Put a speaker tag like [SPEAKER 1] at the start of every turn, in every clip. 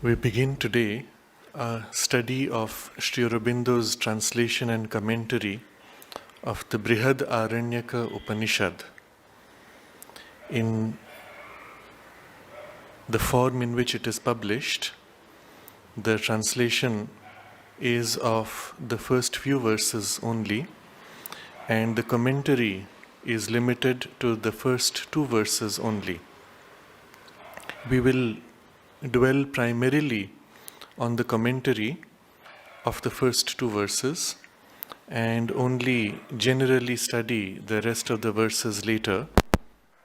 [SPEAKER 1] We begin today a study of Sri Aurobindo's translation and commentary of the Brihadaranyaka Upanishad in the form in which it is published. The translation is of the first few verses only, and the commentary is limited to the first two verses only. We will dwell primarily on the commentary of the first two verses and only generally study the rest of the verses later,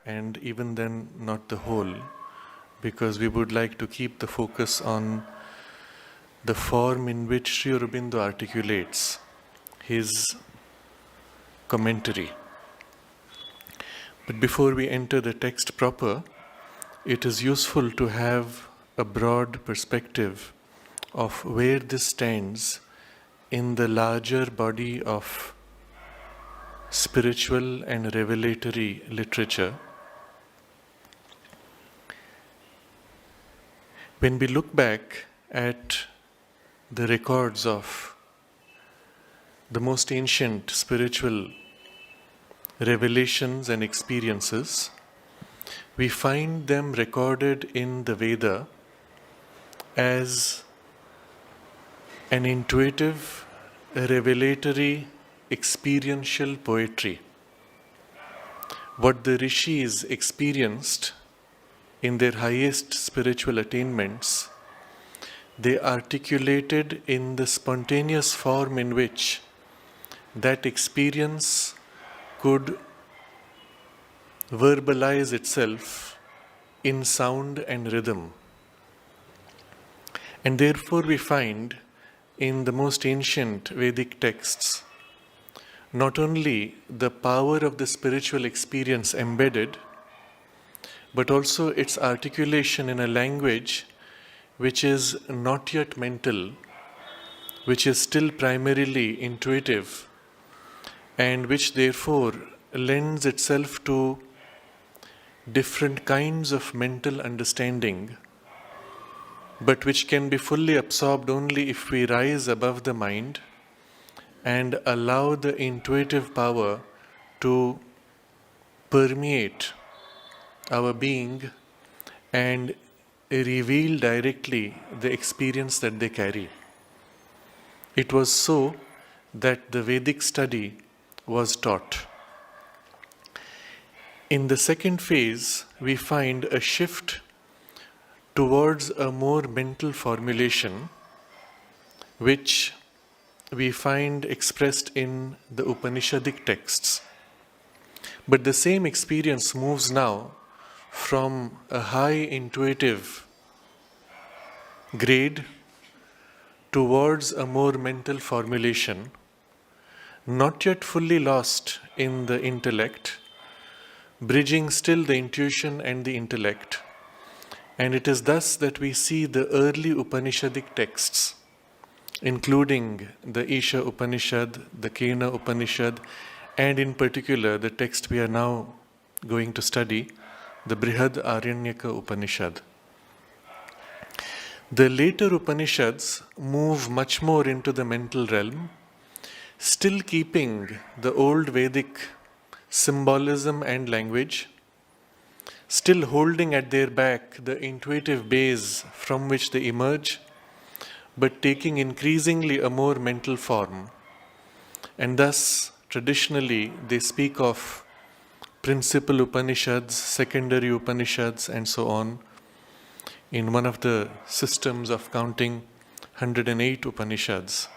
[SPEAKER 1] and even then not the whole, because we would like to keep the focus on the form in which Sri Aurobindo articulates his commentary. But before we enter the text proper, it is useful to have a broad perspective of where this stands in the larger body of spiritual and revelatory literature. When we look back at the records of the most ancient spiritual revelations and experiences, we find them recorded in the Veda as an intuitive, revelatory, experiential poetry. What the rishis experienced in their highest spiritual attainments, they articulated in the spontaneous form in which that experience could verbalize itself in sound and rhythm. And therefore we find in the most ancient Vedic texts not only the power of the spiritual experience embedded, but also its articulation in a language which is not yet mental, which is still primarily intuitive, and which therefore lends itself to different kinds of mental understanding, but which can be fully absorbed only if we rise above the mind and allow the intuitive power to permeate our being and reveal directly the experience that they carry. It was so that the Vedic study was taught. In the second phase, we find a shift towards a more mental formulation, which we find expressed in the Upanishadic texts. But the same experience moves now from a high intuitive grade towards a more mental formulation, not yet fully lost in the intellect, bridging still the intuition and the intellect. And it is thus that we see the early Upanishadic texts, including the Isha Upanishad, the Kena Upanishad, and in particular the text we are now going to study, the Brihadaranyaka Upanishad. The later Upanishads move much more into the mental realm, still keeping the old Vedic symbolism and language, still holding at their back the intuitive base from which they emerge, but taking increasingly a more mental form. And thus, traditionally, they speak of principal Upanishads, secondary Upanishads, and so on, in one of the systems of counting 108 Upanishads.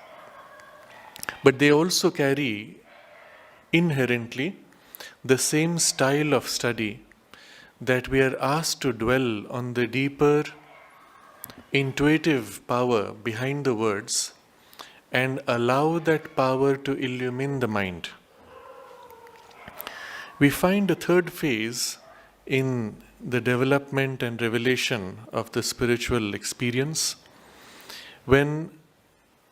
[SPEAKER 1] But they also carry inherently the same style of study, that we are asked to dwell on the deeper intuitive power behind the words and allow that power to illumine the mind. We find a third phase in the development and revelation of the spiritual experience, when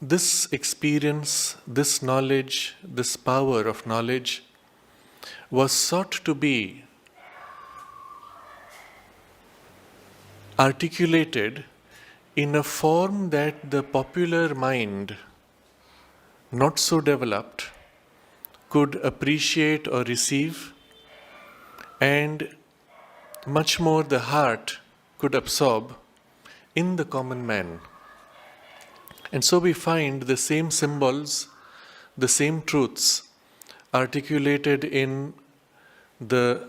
[SPEAKER 1] this experience, this knowledge, this power of knowledge was sought to be articulated in a form that the popular mind, not so developed, could appreciate or receive, and much more the heart could absorb in the common man. And so we find the same symbols, the same truths articulated in the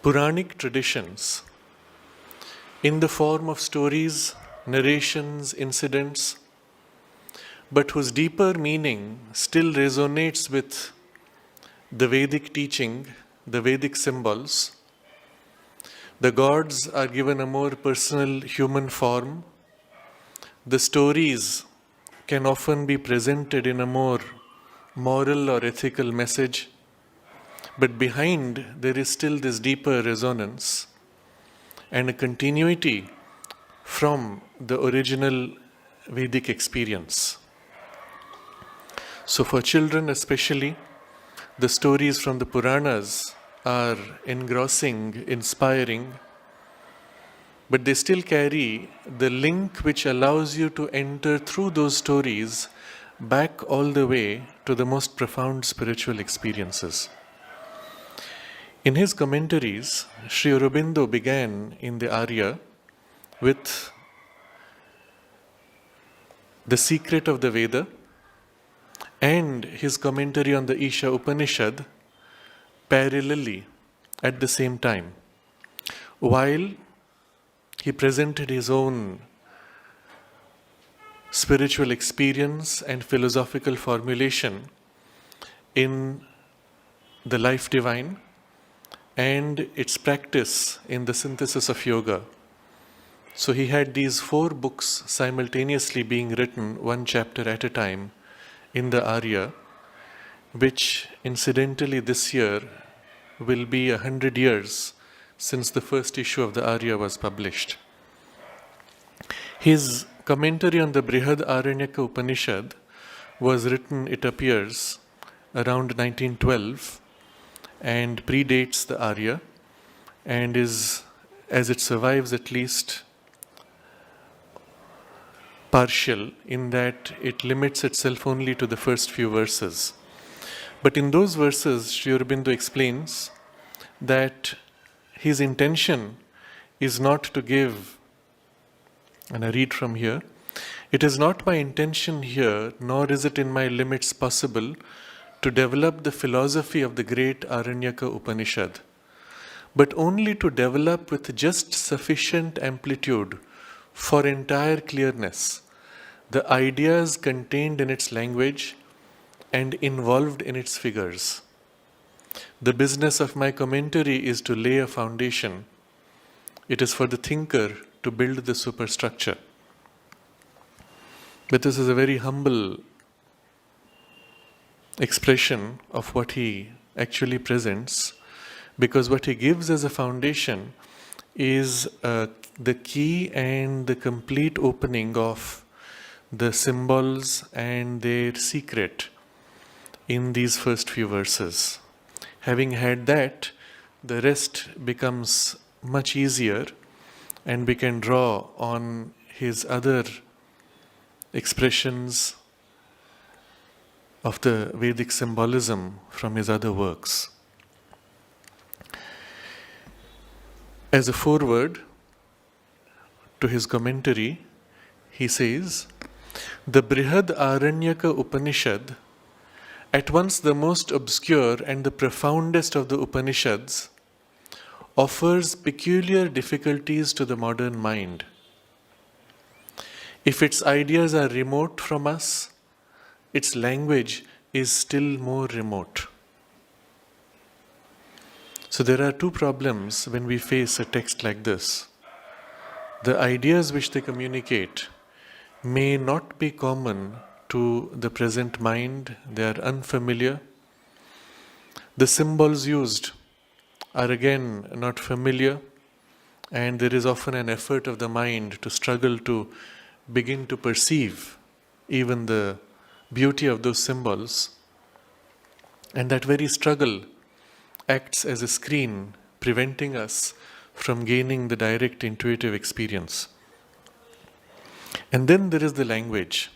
[SPEAKER 1] Puranic traditions in the form of stories, narrations, incidents, but whose deeper meaning still resonates with the Vedic teaching, the Vedic symbols. The gods are given a more personal human form. The stories can often be presented in a more moral or ethical message, but behind there is still this deeper resonance and a continuity from the original Vedic experience. So for children especially, the stories from the Puranas are engrossing, inspiring, but they still carry the link which allows you to enter through those stories back all the way to the most profound spiritual experiences. In his commentaries, Sri Aurobindo began in the Arya with the secret of the Veda and his commentary on the Isha Upanishad parallelly at the same time, while he presented his own spiritual experience and philosophical formulation in the Life Divine and its practice in the Synthesis of Yoga. So he had these 4 books simultaneously being written, one chapter at a time, in the Arya, which incidentally this year will be 100 years since the first issue of the Arya was published. His commentary on the Brihadaranyaka Upanishad was written, it appears, around 1912 and predates the Arya, and is, as it survives, at least partial in that it limits itself only to the first few verses. But in those verses, Sri Aurobindo explains that his intention is not to give, and I read from here, "It is not my intention here, nor is it in my limits possible to develop the philosophy of the great Aranyaka Upanishad, but only to develop with just sufficient amplitude for entire clearness the ideas contained in its language and involved in its figures. The business of my commentary is to lay a foundation. It is for the thinker to build the superstructure." But this is a very humble expression of what he actually presents, because what he gives as a foundation is the key and the complete opening of the symbols and their secret in these first few verses. Having had that, the rest becomes much easier, and we can draw on his other expressions of the Vedic symbolism from his other works. As a foreword to his commentary, he says, "The Brihadaranyaka Upanishad, at once the most obscure and the profoundest of the Upanishads, offers peculiar difficulties to the modern mind. If its ideas are remote from us, its language is still more remote." So there are 2 problems when we face a text like this. The ideas which they communicate may not be common to the present mind, they are unfamiliar. The symbols used are again not familiar, and there is often an effort of the mind to struggle to begin to perceive even the beauty of those symbols. And that very struggle acts as a screen preventing us from gaining the direct intuitive experience. And then there is the language.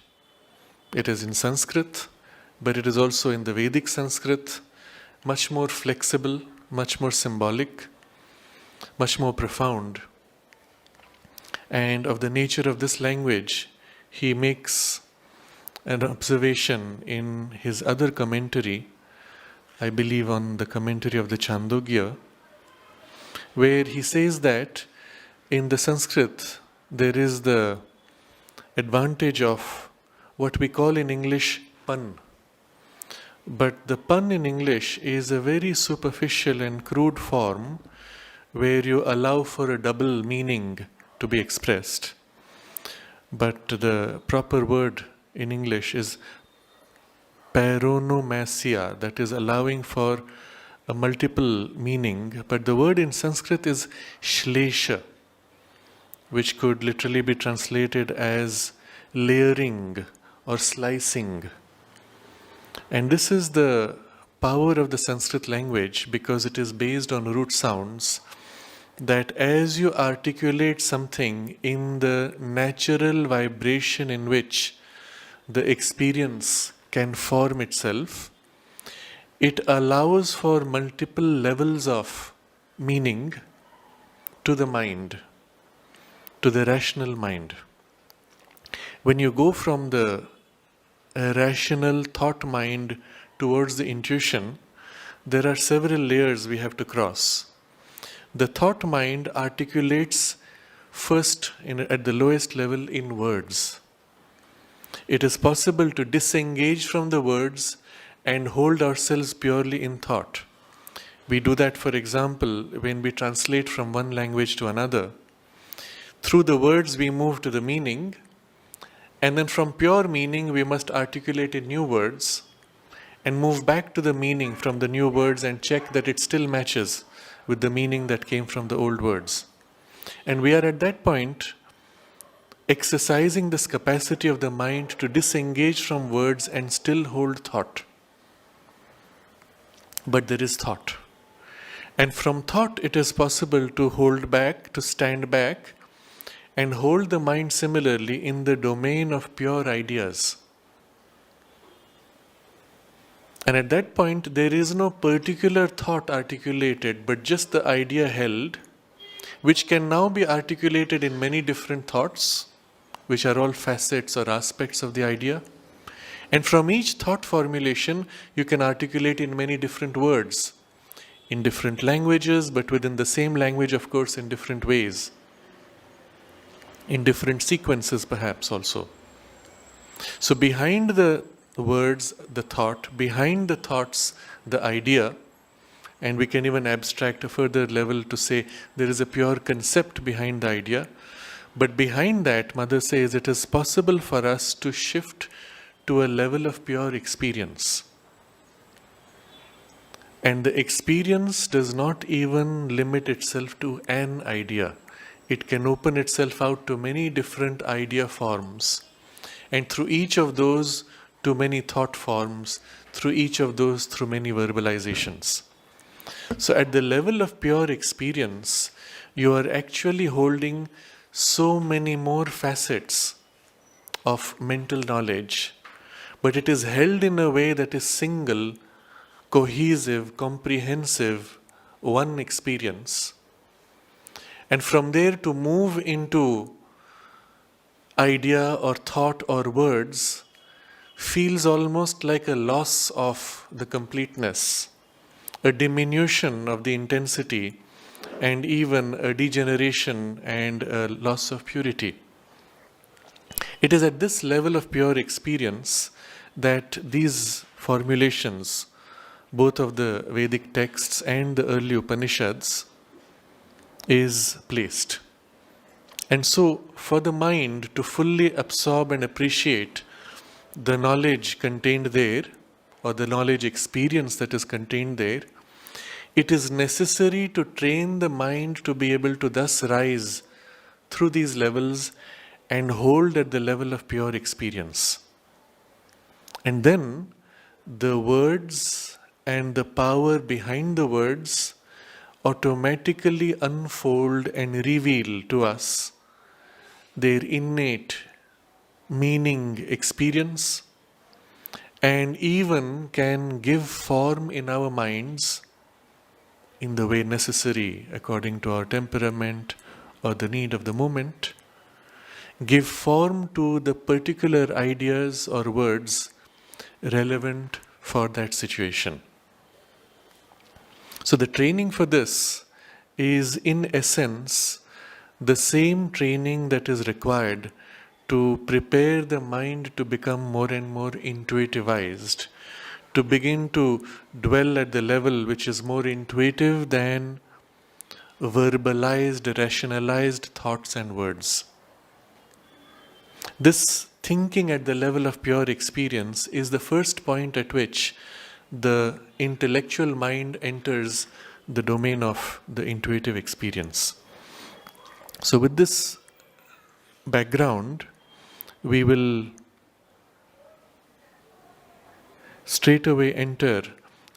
[SPEAKER 1] It is in Sanskrit, but it is also in the Vedic Sanskrit, much more flexible, much more symbolic, much more profound. And of the nature of this language, he makes an observation in his other commentary, I believe on the commentary of the Chandogya, where he says that in the Sanskrit there is the advantage of what we call in English pun. But the pun in English is a very superficial and crude form where you allow for a double meaning to be expressed. But the proper word in English is paronomasia, that is allowing for a multiple meaning. But the word in Sanskrit is shlesha, which could literally be translated as layering or slicing. And this is the power of the Sanskrit language, because it is based on root sounds, that as you articulate something in the natural vibration in which the experience can form itself, it allows for multiple levels of meaning to the mind, to the rational mind. When you go from the rational thought mind towards the intuition, there are several layers we have to cross. The thought mind articulates first at the lowest level in words. It is possible to disengage from the words and hold ourselves purely in thought. We do that, for example, when we translate from one language to another. Through the words we move to the meaning, and then from pure meaning we must articulate in new words and move back to the meaning from the new words and check that it still matches with the meaning that came from the old words. And we are at that point exercising this capacity of the mind to disengage from words and still hold thought. But there is thought. And from thought it is possible to hold back, to stand back, and hold the mind similarly in the domain of pure ideas. And at that point, there is no particular thought articulated, but just the idea held, which can now be articulated in many different thoughts, which are all facets or aspects of the idea. And from each thought formulation, you can articulate in many different words, in different languages, but within the same language, of course, in different ways, in different sequences perhaps also. So behind the words, the thought, behind the thoughts, the idea, and we can even abstract a further level to say there is a pure concept behind the idea. But behind that, Mother says, it is possible for us to shift to a level of pure experience. And the experience does not even limit itself to an idea. It can open itself out to many different idea forms. And through each of those, to many thought forms, through each of those, through many verbalizations. So at the level of pure experience, you are actually holding so many more facets of mental knowledge, but it is held in a way that is single, cohesive, comprehensive, one experience. And from there to move into idea or thought or words feels almost like a loss of the completeness, a diminution of the intensity, and even a degeneration and a loss of purity. It is at this level of pure experience that these formulations, both of the Vedic texts and the early Upanishads, is placed. And so, for the mind to fully absorb and appreciate the knowledge contained there, or the knowledge experience that is contained there, it is necessary to train the mind to be able to thus rise through these levels and hold at the level of pure experience. And then the words and the power behind the words automatically unfold and reveal to us their innate meaning experience, and even can give form in our minds in the way necessary according to our temperament or the need of the moment, give form to the particular ideas or words relevant for that situation. So the training for this is in essence the same training that is required to prepare the mind to become more and more intuitivized, to begin to dwell at the level which is more intuitive than verbalized, rationalized thoughts and words. This thinking at the level of pure experience is the first point at which the intellectual mind enters the domain of the intuitive experience. So with this background, we will straight away enter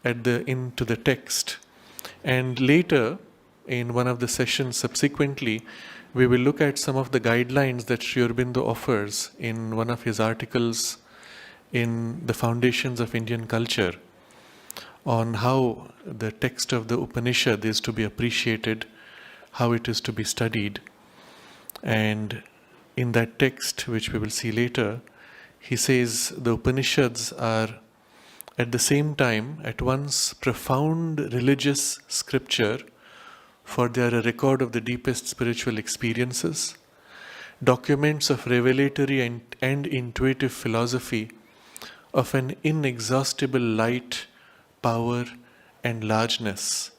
[SPEAKER 1] into the text, and later in one of the sessions subsequently we will look at some of the guidelines that Sri Aurobindo offers in one of his articles in the Foundations of Indian Culture on how the text of the Upanishad is to be appreciated, how it is to be studied. And in that text, which we will see later, he says the Upanishads are at the same time at once profound religious scripture, for they are a record of the deepest spiritual experiences, documents of revelatory and intuitive philosophy of an inexhaustible light, power and largeness,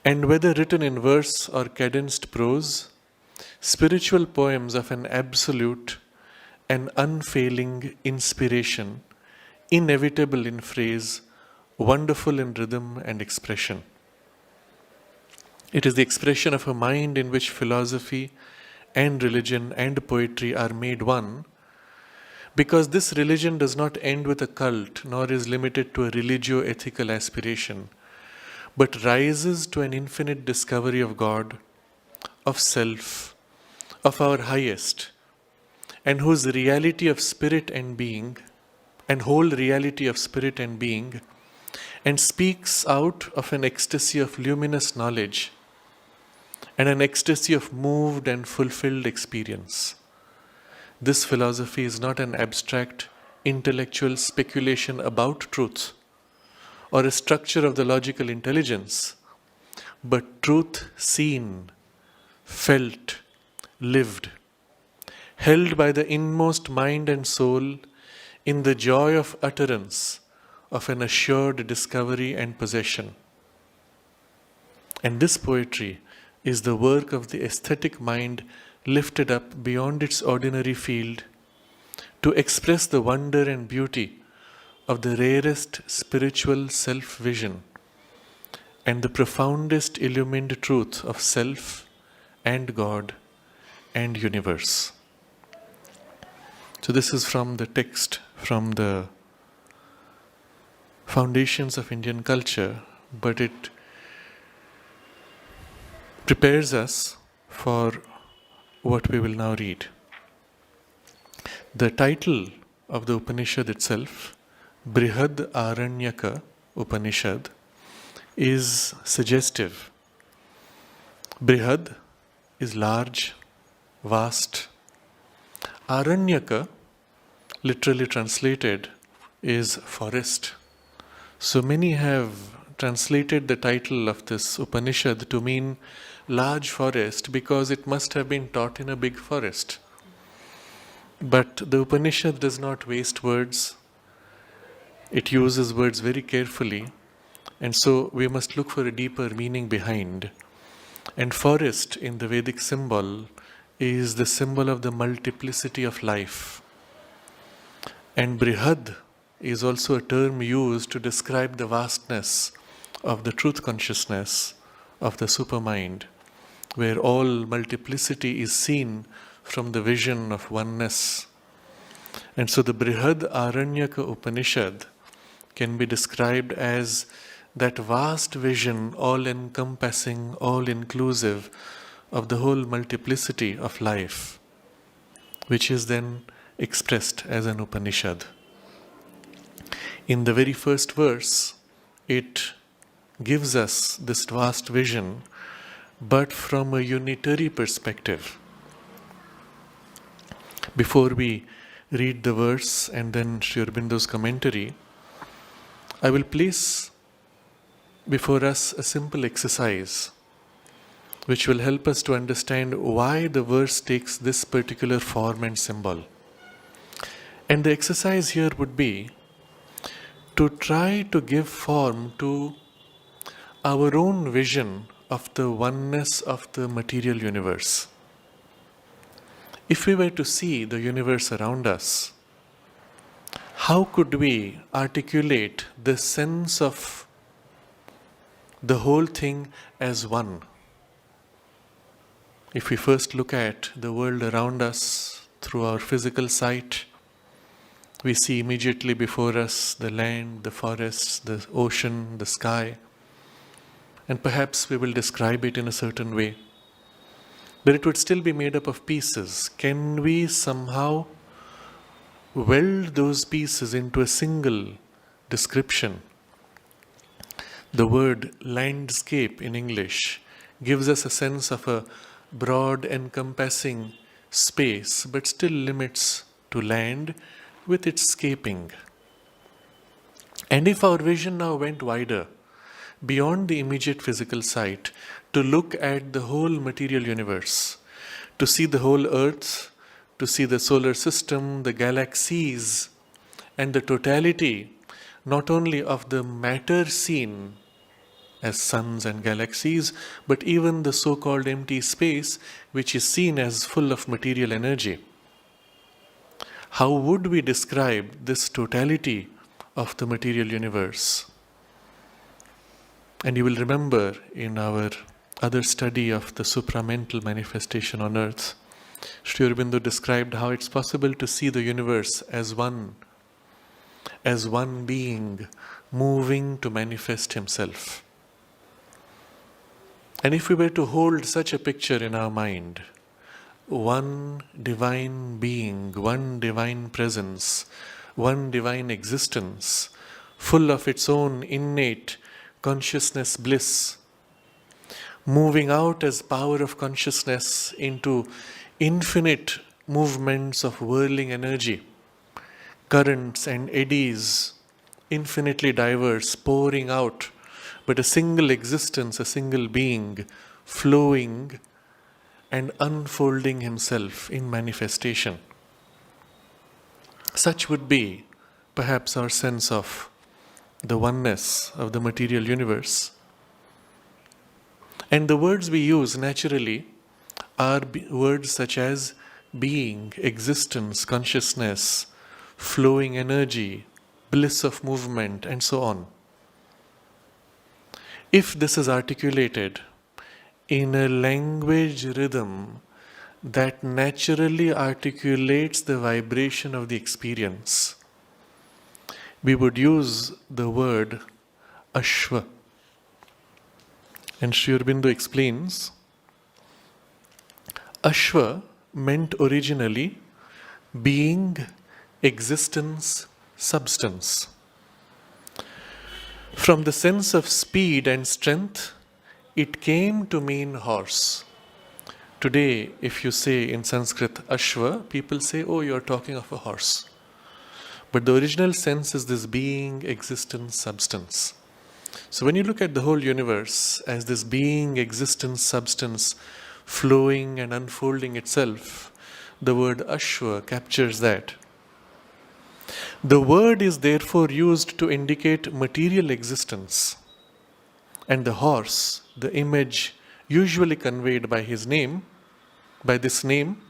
[SPEAKER 1] and whether written in verse or cadenced prose, spiritual poems of an absolute and unfailing inspiration, inevitable in phrase, wonderful in rhythm and expression. It is the expression of a mind in which philosophy and religion and poetry are made one, because this religion does not end with a cult nor is limited to a religio-ethical aspiration, but rises to an infinite discovery of God, of self, of our highest, and whose reality of spirit and being, and whole reality of spirit and being, and speaks out of an ecstasy of luminous knowledge and an ecstasy of moved and fulfilled experience. This philosophy is not an abstract intellectual speculation about truth or a structure of the logical intelligence, but truth seen, felt, lived, held by the inmost mind and soul in the joy of utterance of an assured discovery and possession. And this poetry is the work of the aesthetic mind lifted up beyond its ordinary field to express the wonder and beauty of the rarest spiritual self-vision and the profoundest illumined truth of self and God and universe. So this is from the text from the Foundations of Indian Culture, but it prepares us for what we will now read. The title of the Upanishad itself, Brihadaranyaka Upanishad, is suggestive. Brihad is large, vast. Aranyaka, literally translated, is forest. So many have translated the title of this Upanishad to mean large forest because it must have been taught in a big forest. But the Upanishad does not waste words. It uses words very carefully, and so we must look for a deeper meaning behind. And forest in the Vedic symbol is the symbol of the multiplicity of life. And Brihad is also a term used to describe the vastness of the truth consciousness of the supermind, where all multiplicity is seen from the vision of oneness. And so the Brihadaranyaka Upanishad can be described as that vast vision, all-encompassing, all-inclusive of the whole multiplicity of life, which is then expressed as an Upanishad. In the very first verse, it gives us this vast vision, but from a unitary perspective. Before we read the verse and then Sri Aurobindo's commentary, I will place before us a simple exercise which will help us to understand why the verse takes this particular form and symbol. And the exercise here would be to try to give form to our own vision of the oneness of the material universe. If we were to see the universe around us, how could we articulate the sense of the whole thing as one? If we first look at the world around us through our physical sight, we see immediately before us the land, the forests, the ocean, the sky, and perhaps we will describe it in a certain way. But it would still be made up of pieces. Can we somehow weld those pieces into a single description? The word landscape in English gives us a sense of a broad encompassing space, but still limits to land with its scaping. And if our vision now went wider, beyond the immediate physical sight, to look at the whole material universe, to see the whole earth, to see the solar system, the galaxies, and the totality not only of the matter seen as suns and galaxies, but even the so-called empty space which is seen as full of material energy. How would we describe this totality of the material universe? And you will remember in our other study of the supramental manifestation on earth, Sri Aurobindo described how it's possible to see the universe as one being moving to manifest himself. And if we were to hold such a picture in our mind, one divine being, one divine presence, one divine existence, full of its own innate consciousness bliss, moving out as power of consciousness into infinite movements of whirling energy, currents and eddies, infinitely diverse, pouring out, but a single existence, a single being, flowing and unfolding himself in manifestation. Such would be perhaps our sense of the oneness of the material universe. And the words we use naturally are words such as being, existence, consciousness, flowing energy, bliss of movement, and so on. If this is articulated in a language rhythm that naturally articulates the vibration of the experience, we would use the word Ashva. And Sri Aurobindo explains, Ashva meant originally being, existence, substance. From the sense of speed and strength, it came to mean horse. Today, if you say in Sanskrit Ashva, people say, oh, you're talking of a horse. But the original sense is this being, existence, substance. So when you look at the whole universe as this being, existence, substance, flowing and unfolding itself, the word Ashva captures that. The word is therefore used to indicate material existence. And the horse, the image usually conveyed by his name, by this name,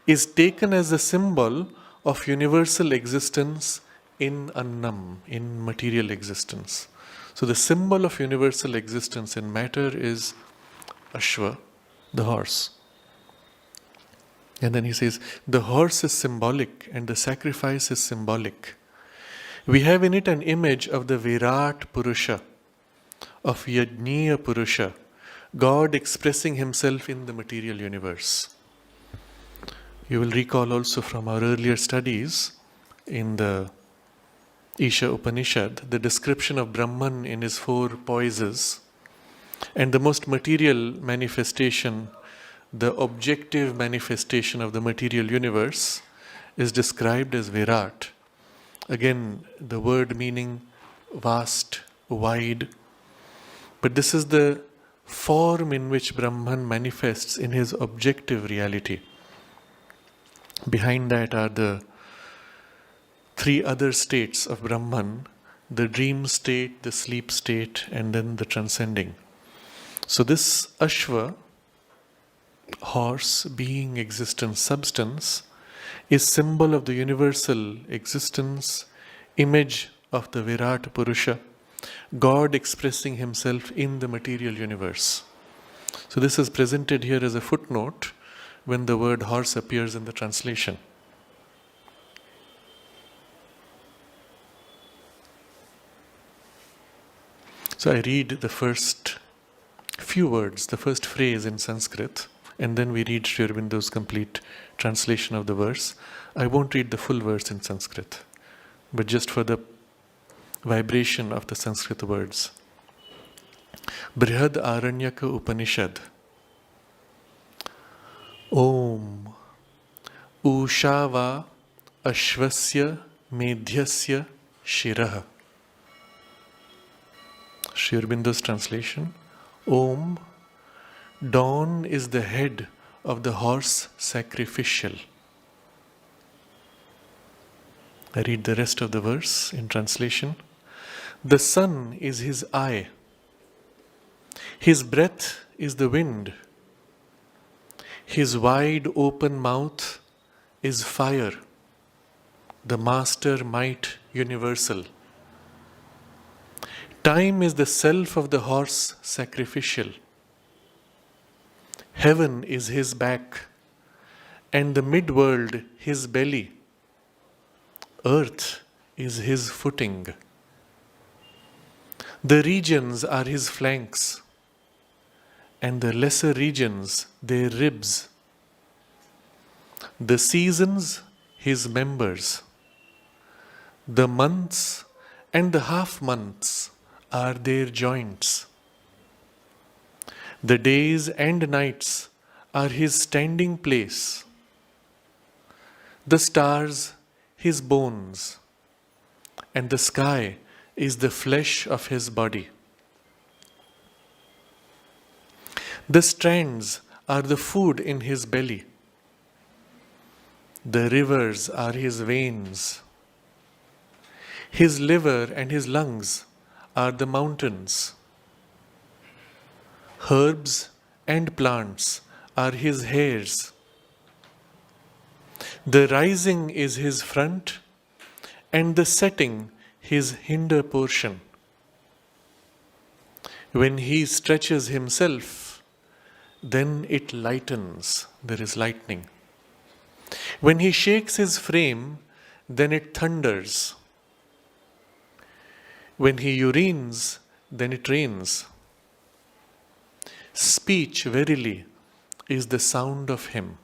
[SPEAKER 1] is taken as a symbol of universal existence in Annam, in material existence. So the symbol of universal existence in matter is Ashva, the horse. And then he says, the horse is symbolic and the sacrifice is symbolic. We have in it an image of the Virat Purusha, of Yajñīya Purusha, God expressing himself in the material universe. You will recall also from our earlier studies in the Isha Upanishad, the description of Brahman in his four poises, and the most material manifestation, the objective manifestation of the material universe, is described as Virat. Again, the word meaning vast, wide. But this is the form in which Brahman manifests in his objective reality. Behind that are the three other states of Brahman: the dream state, the sleep state, and then the transcending. So this Ashva, horse, being, existence, substance, is symbol of the universal existence, image of the Virat Purusha, God expressing himself in the material universe. So this is presented here as a footnote when the word horse appears in the translation. So I read the first few words, the first phrase in Sanskrit, and then we read Sri Aurobindo's complete translation of the verse. I won't read the full verse in Sanskrit, but just for the vibration of the Sanskrit words. Brihadaranyaka Upanishad. Om Ushava Ashvasya Medhyasya Shiraha. Sri Aurobindo's translation. Om, dawn is the head of the horse sacrificial. I read the rest of the verse in translation. The sun is his eye. His breath is the wind. His wide open mouth is fire, the master might universal. Time is the self of the horse sacrificial. Heaven is his back, and the mid-world his belly. Earth is his footing. The regions are his flanks, and the lesser regions their ribs. The seasons his members. The months and the half months are their joints. The days and nights are his standing place. The stars his bones, and the sky is the flesh of his body. The strands are the food in his belly. The rivers are his veins. His liver and his lungs are the mountains. Herbs and plants are his hairs. The rising is his front, and the setting his hinder portion. When he stretches himself, then it lightens, there is lightning. When he shakes his frame, then it thunders. When he urines, then it rains. Speech, verily, is the sound of him.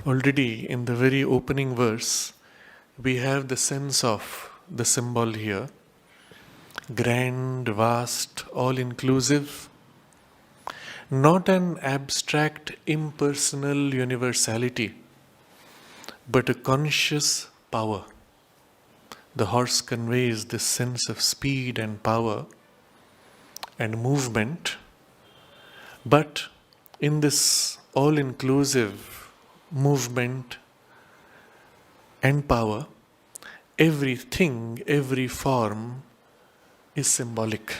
[SPEAKER 1] Already in the very opening verse, we have the sense of the symbol here. Grand, vast, all-inclusive. Not an abstract, impersonal universality, but a conscious power. The horse conveys this sense of speed and power and movement, but in this all-inclusive movement and power, everything, every form is symbolic.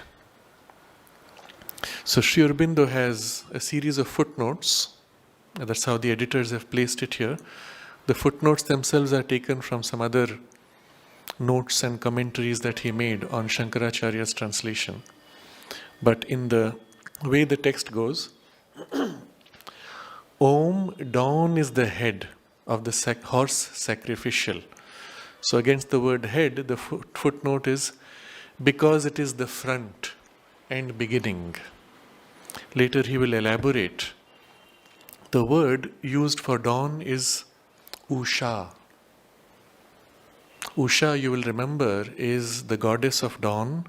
[SPEAKER 1] So Sri Aurobindo has a series of footnotes. That's how the editors have placed it here. The footnotes themselves are taken from some other notes and commentaries that he made on Shankaracharya's translation. But in the way the text goes, Om, dawn is the head of the horse sacrificial. So against the word head, the footnote is because it is the front and beginning. Later he will elaborate. The word used for dawn is Usha. Usha, you will remember, is the goddess of dawn,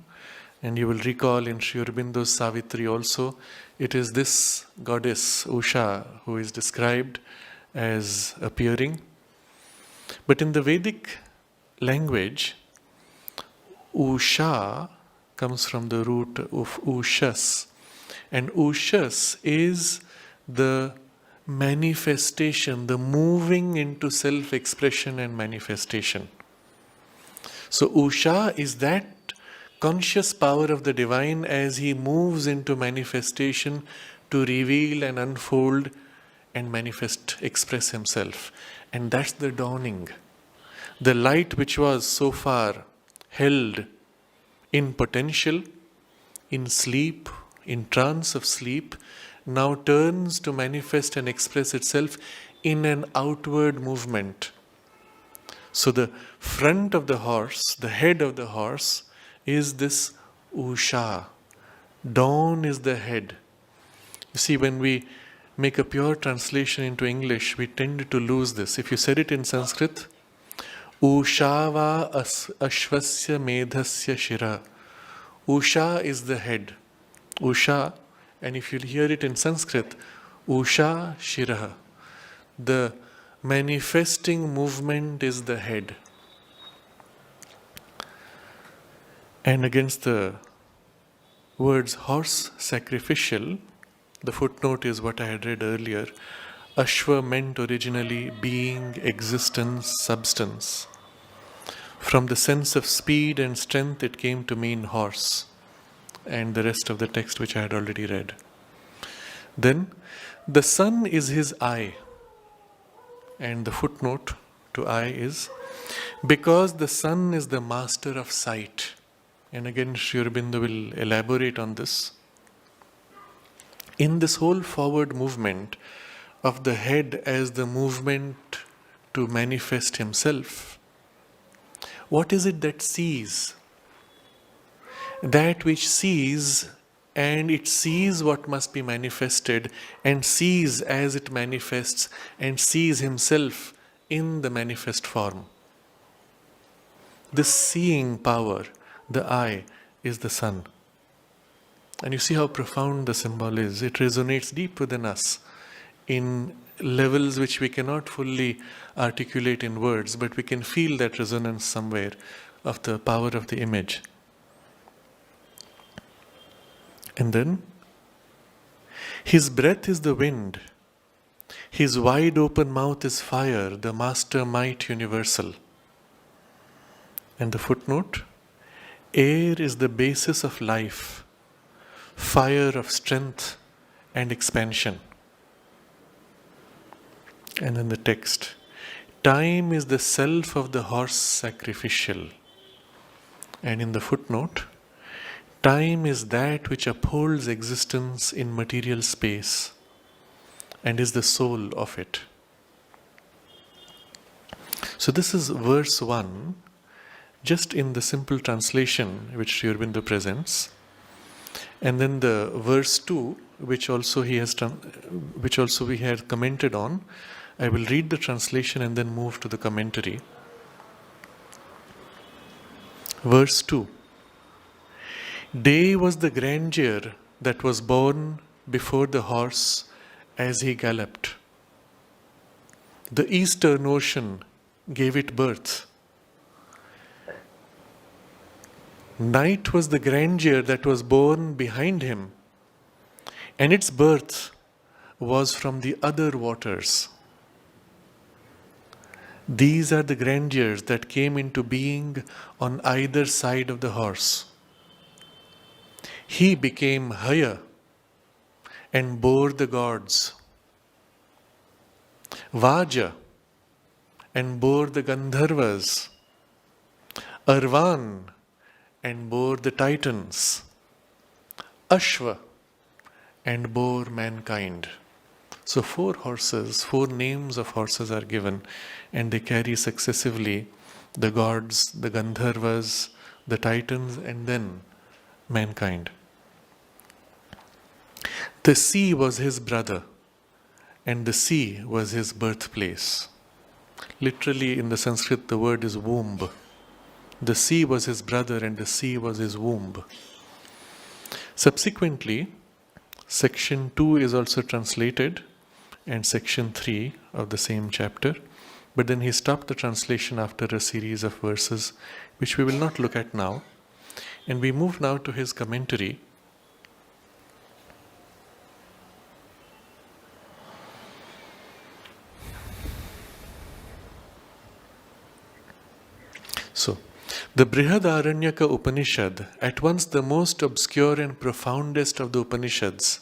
[SPEAKER 1] and you will recall in Sri Aurobindo's Savitri also, it is this goddess Usha who is described as appearing. But in the Vedic language, Usha comes from the root of Ushas, and Ushas is the manifestation, the moving into self-expression and manifestation. So Usha is that conscious power of the divine as he moves into manifestation to reveal and unfold and manifest, express himself. And that's the dawning. The light which was so far held in potential, in sleep, in trance of sleep, now turns to manifest and express itself in an outward movement. So the front of the horse, the head of the horse, is this Usha. Dawn is the head. You see, when we make a pure translation into English, we tend to lose this. If you said it in Sanskrit, Ushava ashvasya medhasya shira. Usha is the head. Usha, and if you hear it in Sanskrit, Usha shira. The manifesting movement is the head. And against the words horse sacrificial, the footnote is what I had read earlier. Ashva meant originally being, existence, substance. From the sense of speed and strength, it came to mean horse, and the rest of the text which I had already read. Then, the sun is his eye, and the footnote to eye is, because the sun is the master of sight. And again, Sri Aurobindo will elaborate on this. In this whole forward movement of the head as the movement to manifest himself, what is it that sees? That which sees, and it sees what must be manifested, and sees as it manifests, and sees himself in the manifest form. This seeing power, the eye, is the sun. And you see how profound the symbol is. It resonates deep within us in levels which we cannot fully articulate in words, but we can feel that resonance somewhere of the power of the image. And then, his breath is the wind, his wide open mouth is fire, the master might universal. And the footnote, air is the basis of life, fire of strength and expansion. And then the text, time is the self of the horse sacrificial. And in the footnote, time is that which upholds existence in material space and is the soul of it. So this is verse 1, just in the simple translation which Sri Aurobindo presents. And then the verse 2, which also we had commented on. I will read the translation and then move to the commentary. Verse 2. Day was the grandeur that was born before the horse as he galloped. The eastern ocean gave it birth. Night was the grandeur that was born behind him, and its birth was from the other waters. These are the grandeurs that came into being on either side of the horse. He became higher and bore the gods. Vaja and bore the Gandharvas. Arvan and bore the Titans. Ashva and bore mankind. So 4 horses, 4 names of horses are given, and they carry successively the gods, the Gandharvas, the Titans, and then mankind. The sea was his brother, and the sea was his birthplace. Literally, in the Sanskrit, the word is womb. The sea was his brother, and the sea was his womb. Subsequently, section 2 is also translated, and section 3 of the same chapter. But then he stopped the translation after a series of verses, which we will not look at now. And we move now to his commentary. So, the Brihadaranyaka Upanishad, at once the most obscure and profoundest of the Upanishads,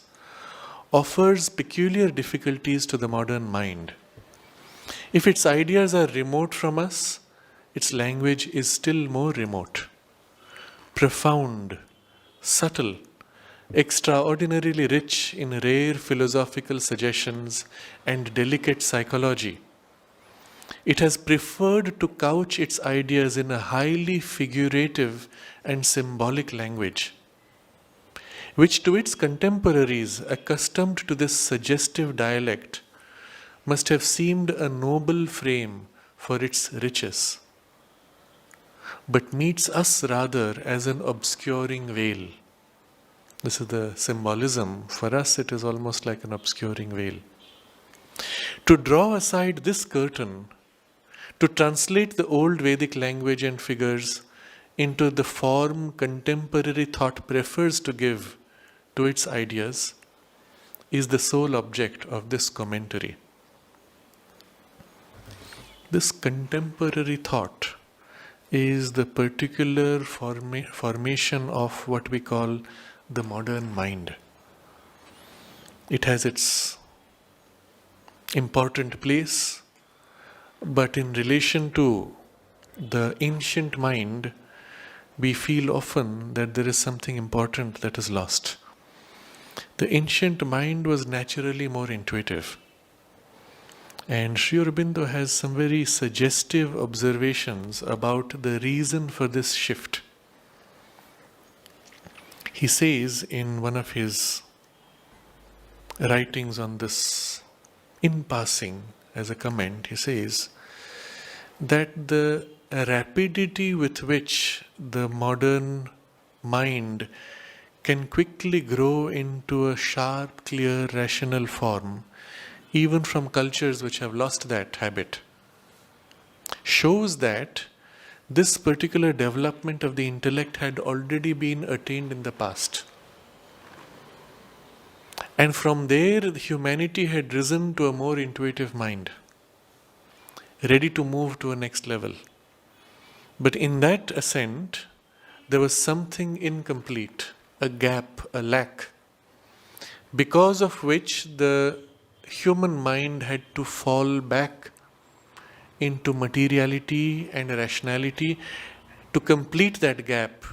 [SPEAKER 1] offers peculiar difficulties to the modern mind. If its ideas are remote from us, its language is still more remote. Profound, subtle, extraordinarily rich in rare philosophical suggestions and delicate psychology, it has preferred to couch its ideas in a highly figurative and symbolic language, which to its contemporaries accustomed to this suggestive dialect must have seemed a noble frame for its riches, but meets us rather as an obscuring veil. This is the symbolism. For us, it is almost like an obscuring veil. To draw aside this curtain, to translate the old Vedic language and figures into the form contemporary thought prefers to give to its ideas, is the sole object of this commentary. This contemporary thought is the particular formation of what we call the modern mind. It has its important place, but in relation to the ancient mind, we feel often that there is something important that is lost. The ancient mind was naturally more intuitive. And Sri Aurobindo has some very suggestive observations about the reason for this shift. He says in one of his writings on this, in passing, as a comment, he says that the rapidity with which the modern mind can quickly grow into a sharp, clear, rational form, even from cultures which have lost that habit, shows that this particular development of the intellect had already been attained in the past. And from there, humanity had risen to a more intuitive mind, ready to move to a next level. But in that ascent, there was something incomplete, a gap, a lack, because of which the human mind had to fall back into materiality and rationality to complete that gap,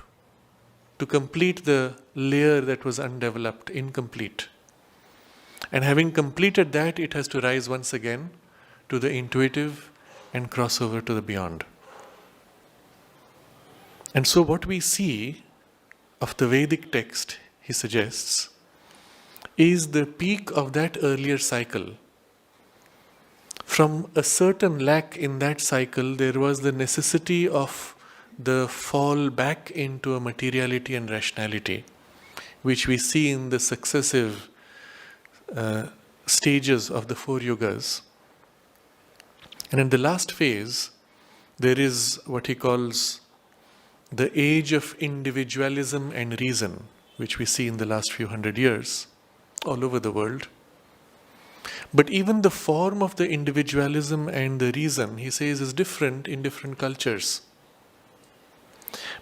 [SPEAKER 1] to complete the layer that was undeveloped, incomplete. And having completed that, it has to rise once again to the intuitive and cross over to the beyond. And so what we see of the Vedic text, he suggests, is the peak of that earlier cycle. From a certain lack in that cycle, there was the necessity of the fall back into a materiality and rationality, which we see in the successive stages of the four yugas. And in the last phase, there is what he calls the age of individualism and reason, which we see in the last few hundred years all over the world. But even the form of the individualism and the reason, he says, is different in different cultures.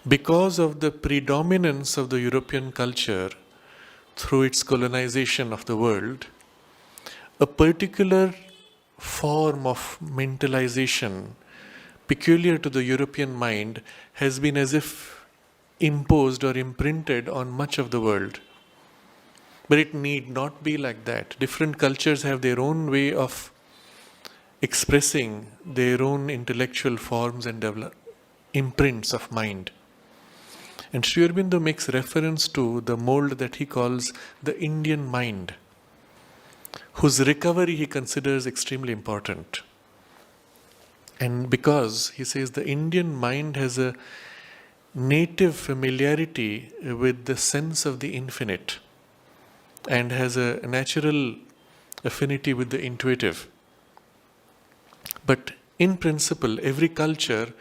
[SPEAKER 1] Because of the predominance of the European culture through its colonization of the world, a particular form of mentalization peculiar to the European mind has been as if imposed or imprinted on much of the world. But it need not be like that. Different cultures have their own way of expressing their own intellectual forms and imprints of mind. And Sri Aurobindo makes reference to the mold that he calls the Indian mind, whose recovery he considers extremely important. And because he says the Indian mind has a native familiarity with the sense of the infinite and has a natural affinity with the intuitive. But in principle, every culture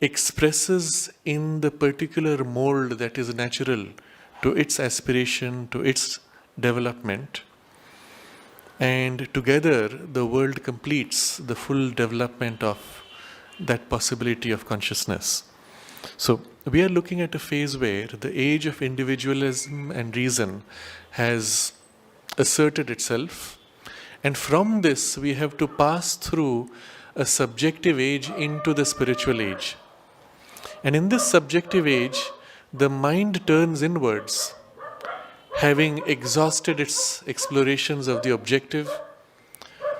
[SPEAKER 1] expresses in the particular mold that is natural to its aspiration, to its development. And together, the world completes the full development of that possibility of consciousness. So, we are looking at a phase where the age of individualism and reason has asserted itself, and from this we have to pass through a subjective age into the spiritual age. And in this subjective age, the mind turns inwards, having exhausted its explorations of the objective,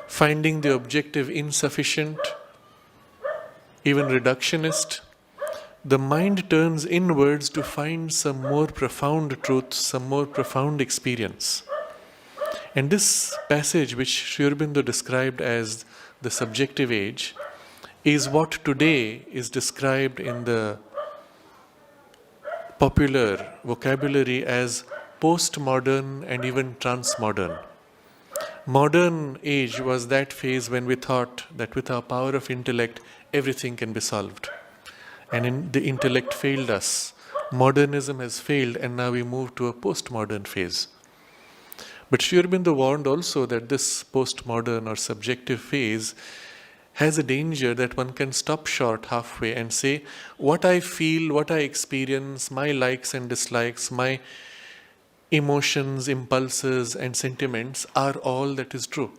[SPEAKER 1] finding the objective insufficient, even reductionist. The mind turns inwards to find some more profound truth, some more profound experience. And this passage, which Sri Aurobindo described as the subjective age, is what today is described in the popular vocabulary as postmodern and even transmodern. Modern age was that phase when we thought that with our power of intellect, everything can be solved. And the intellect failed us. Modernism has failed, and now we move to a postmodern phase. But Sri Aurobindo warned also that this postmodern or subjective phase has a danger that one can stop short halfway and say, what I feel, what I experience, my likes and dislikes, my emotions, impulses and sentiments are all that is true.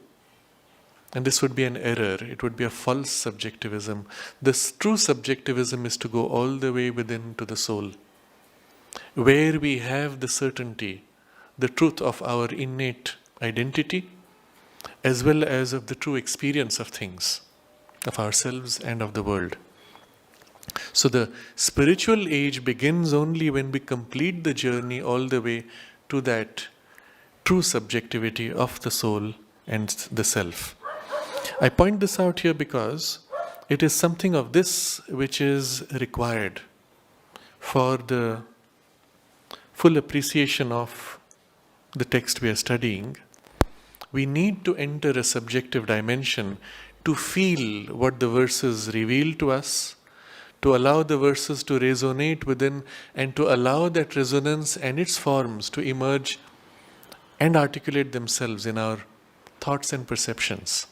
[SPEAKER 1] And this would be an error. It would be a false subjectivism. This true subjectivism is to go all the way within to the soul, where we have the certainty, the truth of our innate identity, as well as of the true experience of things, of ourselves and of the world. So the spiritual age begins only when we complete the journey all the way to that true subjectivity of the soul and the self. I point this out here because it is something of this which is required for the full appreciation of the text we are studying. We need to enter a subjective dimension to feel what the verses reveal to us, to allow the verses to resonate within, and to allow that resonance and its forms to emerge and articulate themselves in our thoughts and perceptions.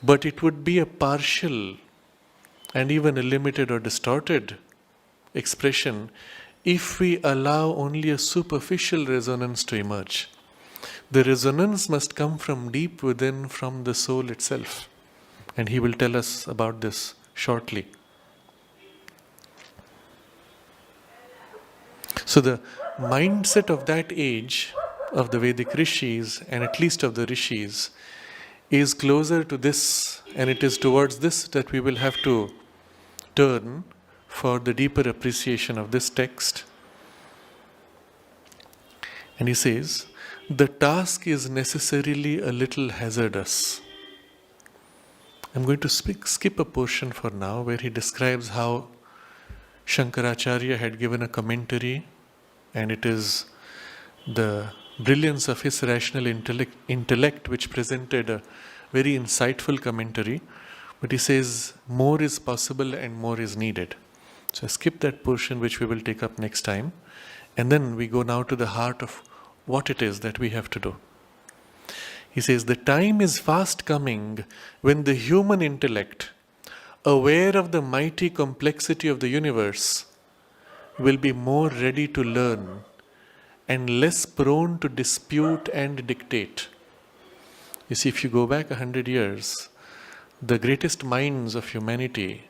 [SPEAKER 1] But it would be a partial and even a limited or distorted expression if we allow only a superficial resonance to emerge. The resonance must come from deep within, from the soul itself. And he will tell us about this shortly. So the mindset of that age, of the Vedic rishis, and at least of the rishis, is closer to this, and it is towards this that we will have to turn for the deeper appreciation of this text. And he says, the task is necessarily a little hazardous. I'm going to skip a portion for now where he describes how Shankaracharya had given a commentary, and it is the brilliance of his rational intellect which presented a very insightful commentary. But he says more is possible and more is needed. So I skip that portion which we will take up next time, and then we go now to the heart of what it is that we have to do. He says, the time is fast coming when the human intellect, aware of the mighty complexity of the universe, will be more ready to learn and less prone to dispute and dictate. You see, if you go back 100 years, the greatest minds of humanity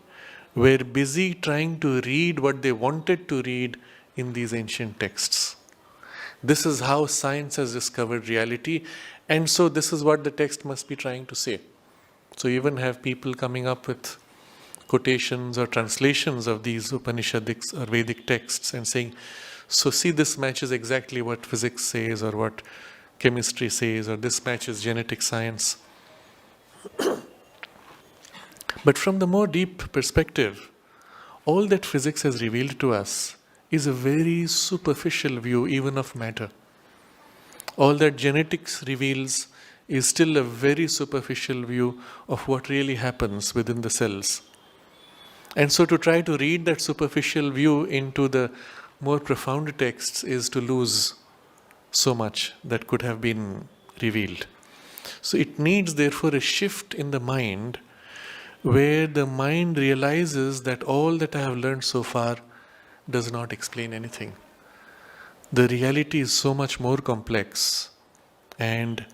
[SPEAKER 1] were busy trying to read what they wanted to read in these ancient texts. This is how science has discovered reality, and so this is what the text must be trying to say. So you even have people coming up with quotations or translations of these Upanishadic or Vedic texts and saying, so see, this matches exactly what physics says or what chemistry says, or this matches genetic science. But from the more deep perspective, all that physics has revealed to us is a very superficial view even of matter. All that genetics reveals is still a very superficial view of what really happens within the cells. And so to try to read that superficial view into the more profound texts is to lose so much that could have been revealed. So it needs therefore a shift in the mind, where the mind realizes that all that I have learned so far does not explain anything. The reality is so much more complex, and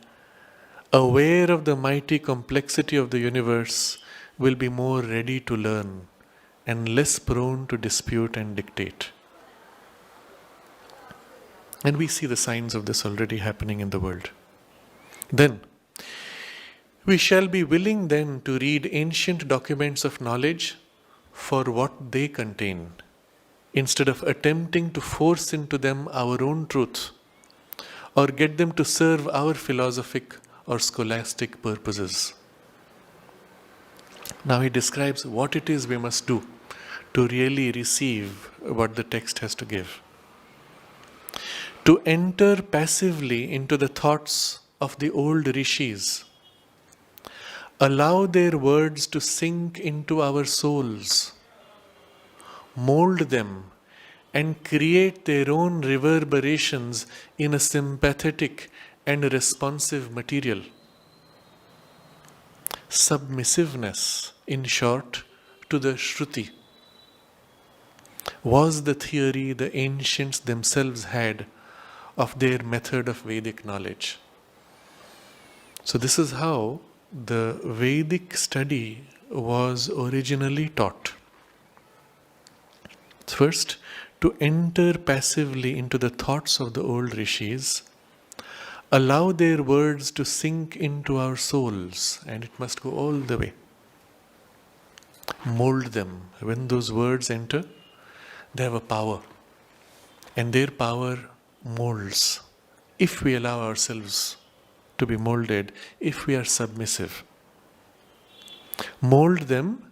[SPEAKER 1] aware of the mighty complexity of the universe will be more ready to learn and less prone to dispute and dictate. And we see the signs of this already happening in the world. Then, we shall be willing then to read ancient documents of knowledge for what they contain, instead of attempting to force into them our own truth or get them to serve our philosophic or scholastic purposes. Now he describes what it is we must do to really receive what the text has to give. To enter passively into the thoughts of the old rishis, allow their words to sink into our souls, mold them, and create their own reverberations in a sympathetic and responsive material. Submissiveness, in short, to the Shruti, was the theory the ancients themselves had of their method of Vedic knowledge. So this is how the Vedic study was originally taught. First, to enter passively into the thoughts of the old rishis, allow their words to sink into our souls, and it must go all the way. Mold them. When those words enter, they have a power, and their power molds, if we allow ourselves to be molded, if we are submissive. Mold them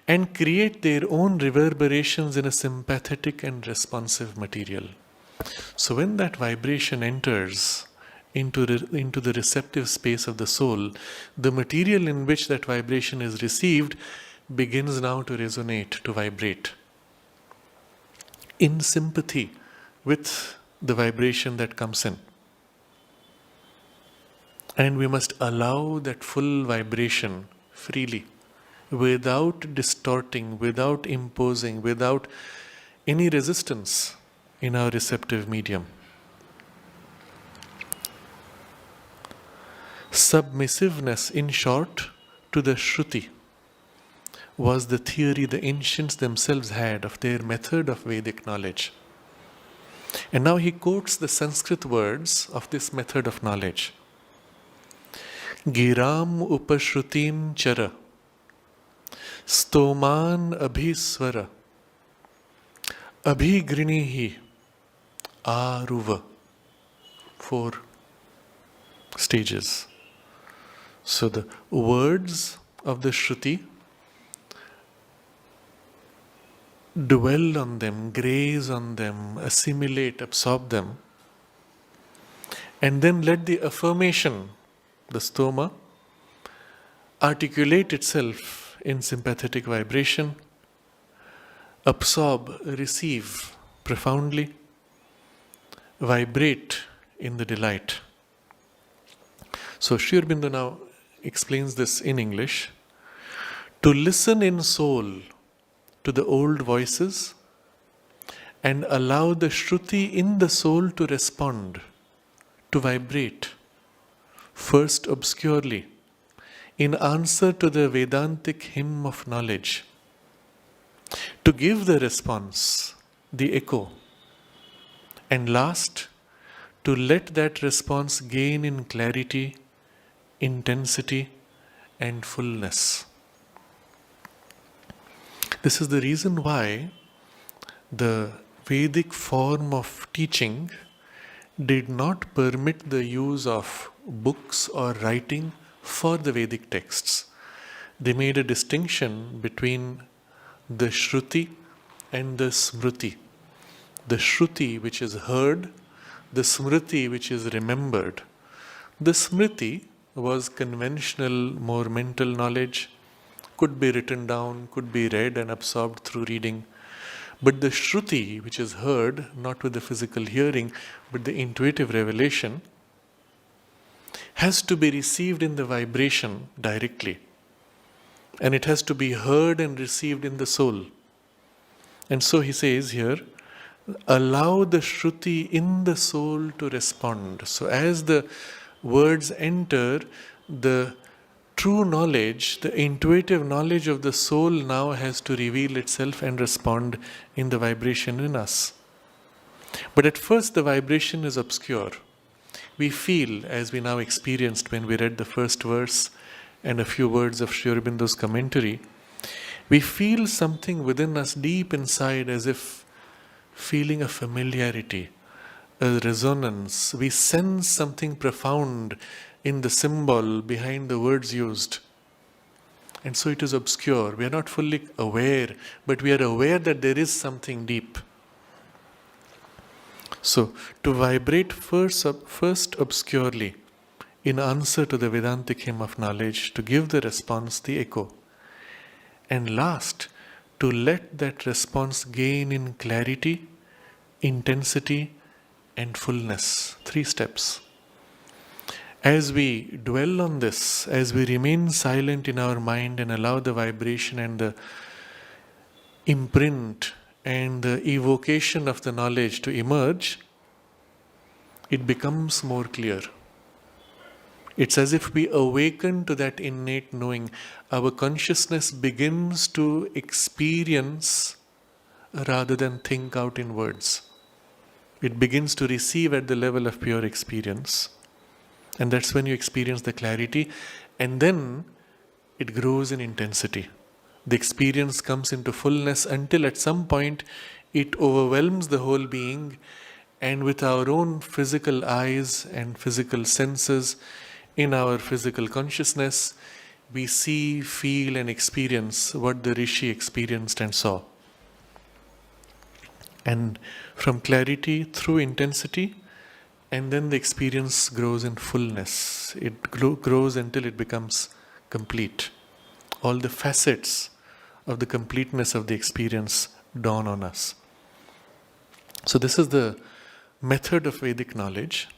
[SPEAKER 1] and create their own reverberations in a sympathetic and responsive material. So when that vibration enters into the receptive space of the soul, the material in which that vibration is received begins now to resonate, to vibrate, in sympathy with the vibration that comes in. And we must allow that full vibration freely, without distorting, without imposing, without any resistance in our receptive medium. Submissiveness, in short, to the Shruti was the theory the ancients themselves had of their method of Vedic knowledge. And now he quotes the Sanskrit words of this method of knowledge. Giram upashrutim chara, stoman abhiswara, abhigrinihi aruva. 4 stages. So the words of the Shruti, dwell on them, graze on them, assimilate, absorb them, and then let the affirmation, the stoma, articulate itself in sympathetic vibration, absorb, receive profoundly, vibrate in the delight. So Sri Aurobindo now explains this in English. To listen in soul to the old voices and allow the Shruti in the soul to respond, to vibrate, first obscurely, in answer to the Vedantic hymn of knowledge, to give the response, the echo, and last, to let that response gain in clarity, intensity, and fullness. This is the reason why the Vedic form of teaching did not permit the use of books or writing for the Vedic texts. They made a distinction between the Shruti and the Smriti. The Shruti, which is heard, the Smriti, which is remembered. The Smriti was conventional, more mental knowledge, could be written down, could be read and absorbed through reading. But the Shruti, which is heard, not with the physical hearing, but the intuitive revelation, has to be received in the vibration directly. And it has to be heard and received in the soul. And so he says here, allow the Shruti in the soul to respond. So as the words enter, the true knowledge, the intuitive knowledge of the soul now has to reveal itself and respond in the vibration in us. But at first the vibration is obscure. We feel, as we now experienced when we read the first verse and a few words of Sri Aurobindo's commentary, we feel something within us deep inside as if feeling a familiarity, a resonance. We sense something profound in the symbol behind the words used. And so it is obscure. We are not fully aware, but we are aware that there is something deep. So, to vibrate first obscurely in answer to the Vedantic hymn of knowledge, to give the response the echo. And last, to let that response gain in clarity, intensity, and fullness. 3 steps. As we dwell on this, as we remain silent in our mind and allow the vibration and the imprint and the evocation of the knowledge to emerge, it becomes more clear. It's as if we awaken to that innate knowing. Our consciousness begins to experience rather than think out in words. It begins to receive at the level of pure experience. And that's when you experience the clarity. And then it grows in intensity. The experience comes into fullness until at some point it overwhelms the whole being. And with our own physical eyes and physical senses, in our physical consciousness, we see, feel and experience what the Rishi experienced and saw. And from clarity through intensity, and then the experience grows in fullness. It grows until it becomes complete. All the facets of the completeness of the experience dawn on us. So this is the method of Vedic knowledge.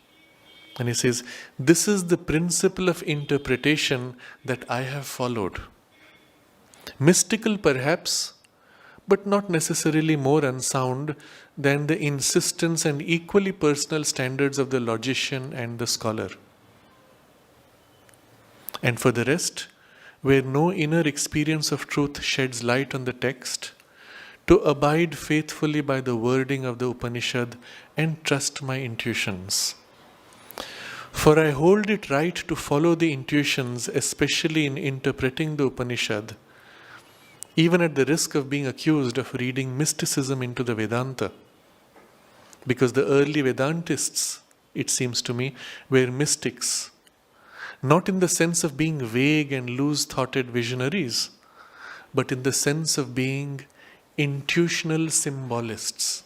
[SPEAKER 1] And he says, this is the principle of interpretation that I have followed. Mystical perhaps, but not necessarily more unsound than the insistence and equally personal standards of the logician and the scholar. And for the rest, where no inner experience of truth sheds light on the text, to abide faithfully by the wording of the Upanishad and trust my intuitions. For I hold it right to follow the intuitions, especially in interpreting the Upanishad, even at the risk of being accused of reading mysticism into the Vedanta. Because the early Vedantists, it seems to me, were mystics, not in the sense of being vague and loose-thoughted visionaries, but in the sense of being intuitional symbolists,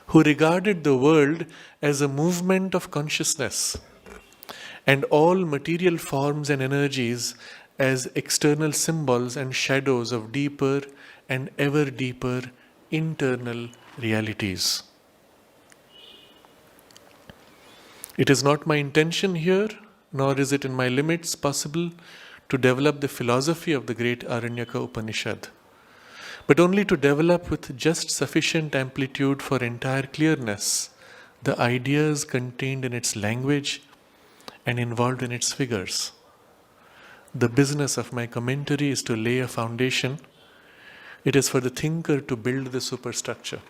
[SPEAKER 1] who regarded the world as a movement of consciousness and all material forms and energies as external symbols and shadows of deeper and ever deeper internal realities. It is not my intention here, nor is it in my limits possible to develop the philosophy of the great Aranyaka Upanishad, but only to develop with just sufficient amplitude for entire clearness the ideas contained in its language and involved in its figures. The business of my commentary is to lay a foundation. It is for the thinker to build the superstructure.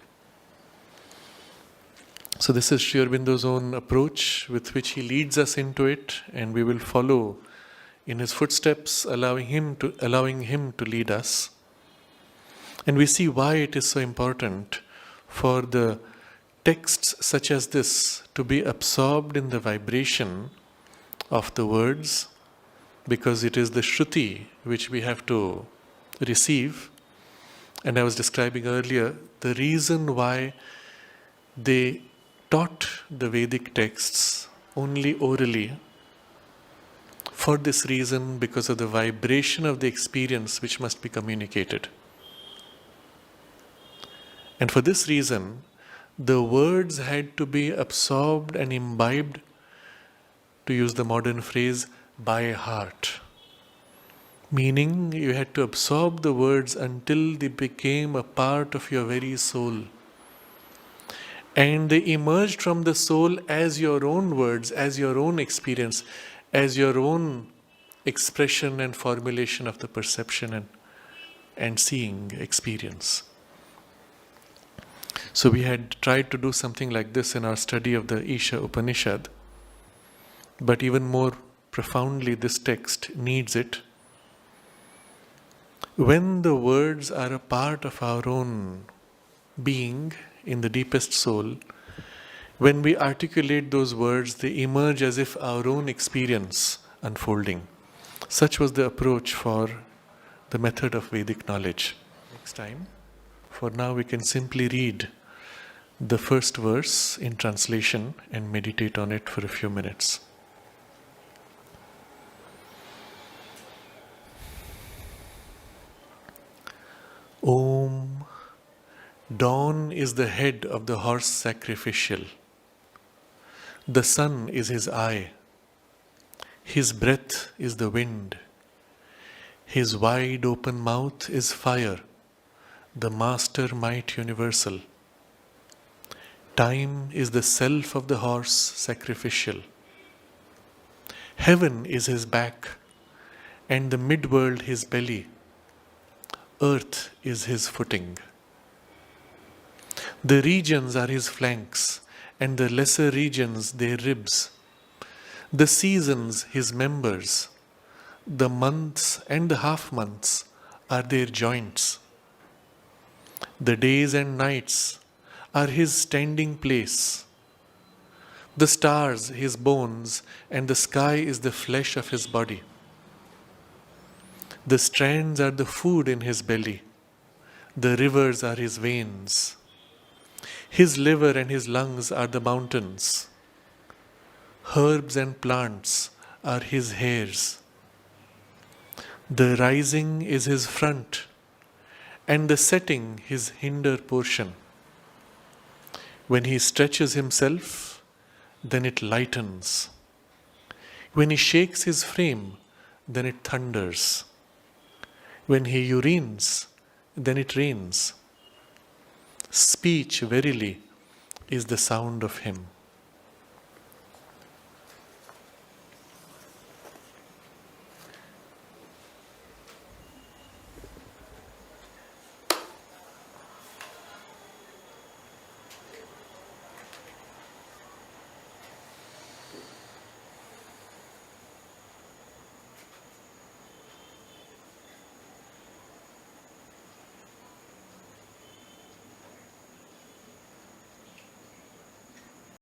[SPEAKER 1] So this is Sri Aurobindo's own approach with which he leads us into it, and we will follow in his footsteps, allowing him to lead us. And we see why it is so important for the texts such as this to be absorbed in the vibration of the words, because it is the Shruti which we have to receive. And I was describing earlier the reason why they taught the Vedic texts only orally. For this reason, because of the vibration of the experience which must be communicated. And for this reason, the words had to be absorbed and imbibed, to use the modern phrase, by heart. Meaning, you had to absorb the words until they became a part of your very soul. And they emerged from the soul as your own words, as your own experience, as your own expression and formulation of the perception and seeing experience. So we had tried to do something like this in our study of the Isha Upanishad. But even more profoundly, this text needs it. When the words are a part of our own being in the deepest soul, when we articulate those words, they emerge as if our own experience unfolding. Such was the approach for the method of Vedic knowledge. Next time, for now we can simply read the first verse in translation and meditate on it for a few minutes. Om. Dawn is the head of the horse sacrificial. The sun is his eye. His breath is the wind. His wide open mouth is fire, the master might universal. Time is the self of the horse sacrificial. Heaven is his back, and the midworld his belly. Earth is his footing. The regions are his flanks, and the lesser regions their ribs. The seasons his members. The months and the half-months are their joints. The days and nights are his standing place. The stars his bones, and the sky is the flesh of his body. The strands are the food in his belly. The rivers are his veins. His liver and his lungs are the mountains. Herbs and plants are his hairs. The rising is his front, and the setting his hinder portion. When he stretches himself, then it lightens. When he shakes his frame, then it thunders. When he urines, then it rains. Speech, verily, is the sound of him.